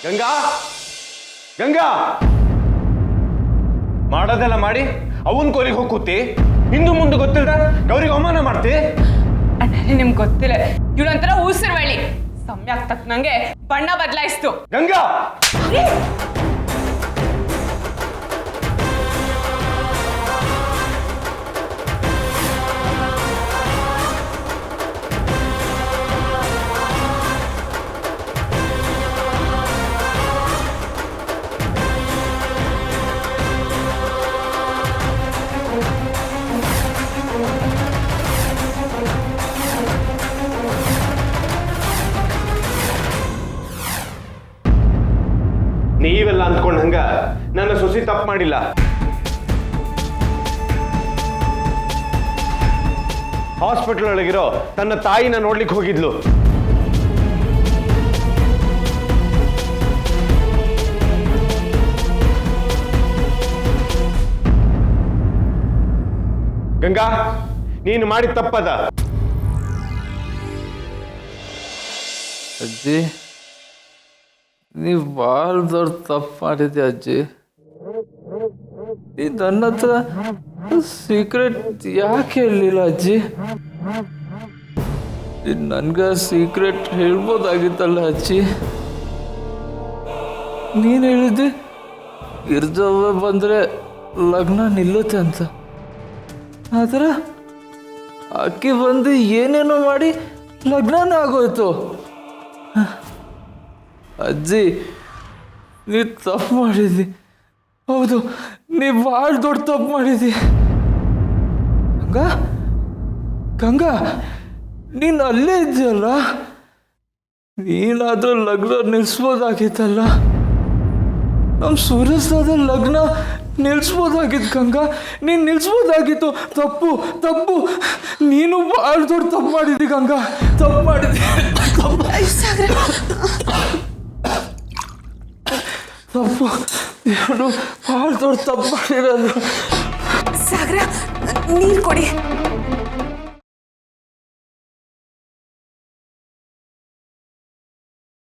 ಗಂಗಾ ಗಂಗಾ ಮಾಡೋದೆಲ್ಲ ಮಾಡಿ ಅವನ್ ಕೋಲಿಗೆ ಹೋಗಿ ಕೂತಿ ಹಿಂದು ಮುಂದೆ ಗೊತ್ತಿಲ್ದ ಗೌರಿಗೆ ಅವಮಾನ ಮಾಡ್ತಿ. ಅಣ್ಣ ನಿಮ್ಗೆ ಗೊತ್ತಿಲ್ಲ, ಇವಳೊಂಥರ ಉಸಿರುವಳಿ ಸಮಯಕ್ಕೆ ತಕ್ಕನಂಗೆ ಬಣ್ಣ ಬದಲಾಯಿಸ್ತು. ಗಂಗಾ ನೀವೆಲ್ಲ ಅಂದ್ಕೊಂಡಂಗ ನನ್ನ ಸೊಸಿ ತಪ್ಪು ಮಾಡಿಲ್ಲ. ಹಾಸ್ಪಿಟಲ್ ಒಳಗಿರೋ ತನ್ನ ತಾಯಿನ ನೋಡ್ಲಿಕ್ಕೆ ಹೋಗಿದ್ಲು. ಗಂಗಾ ನೀನು ಮಾಡಿದ ತಪ್ಪದ. ಅಜ್ಜಿ ನೀವು ಭಾಳ ದೊಡ್ಡ ತಪ್ಪು ಮಾಡಿದ್ದೆ ಅಜ್ಜಿ. ನೀ ನನ್ನ ಹತ್ರ ಸೀಕ್ರೆಟ್ ಯಾಕೆ ಹೇಳಲಿಲ್ಲ ಅಜ್ಜಿ? ನನ್ಗೆ ಸೀಕ್ರೆಟ್ ಹೇಳ್ಬೋದಾಗಿತ್ತಲ್ಲ ಅಜ್ಜಿ. ನೀನು ಹೇಳಿದ್ದೆ ಗಿರ್ಜವ್ವ ಬಂದರೆ ಲಗ್ನ ನಿಲ್ಲುತ್ತೆ ಅಂತ. ಆದ್ರೆ ಅಕ್ಕಿ ಬಂದು ಏನೇನೋ ಮಾಡಿ ಲಗ್ನನೇ ಆಗೋಯ್ತು. ಅಜ್ಜಿ ನೀ ತಪ್ಪು ಮಾಡಿದ್ದಿ. ಹೌದು, ನೀ ಭಾಳ ದೊಡ್ಡ ತಪ್ಪು ಮಾಡಿದ್ದಿ. ಗಂಗಾ ಗಂಗಾ ನೀನು ಅಲ್ಲೇ ಇದ್ದೀಯಲ್ಲ, ನೀನಾದರೂ ಲಗ್ನ ನಿಲ್ಲಿಸ್ಬೋದಾಗಿತ್ತಲ್ಲ. ನಮ್ಮ ಸೂರ್ಯಸ್ತಾದ ಲಗ್ನ ನಿಲ್ಲಿಸ್ಬೋದಾಗಿತ್ತು ಗಂಗಾ, ನೀನು ನಿಲ್ಲಿಸ್ಬೋದಾಗಿತ್ತು. ತಪ್ಪು ತಪ್ಪು, ನೀನು ಭಾಳ ದೊಡ್ಡ ತಪ್ಪು ಮಾಡಿದ್ದಿ ಗಂಗಾ, ತಪ್ಪು ಮಾಡಿದ್ದಿ. ತಪ್ಪು ಏನು ಭಾಳ ದೊಡ್ಡ ತಪ್ಪು ಮಾಡಿರೋದು. ಸಾಗರ ನೀರು ಕೊಡಿ.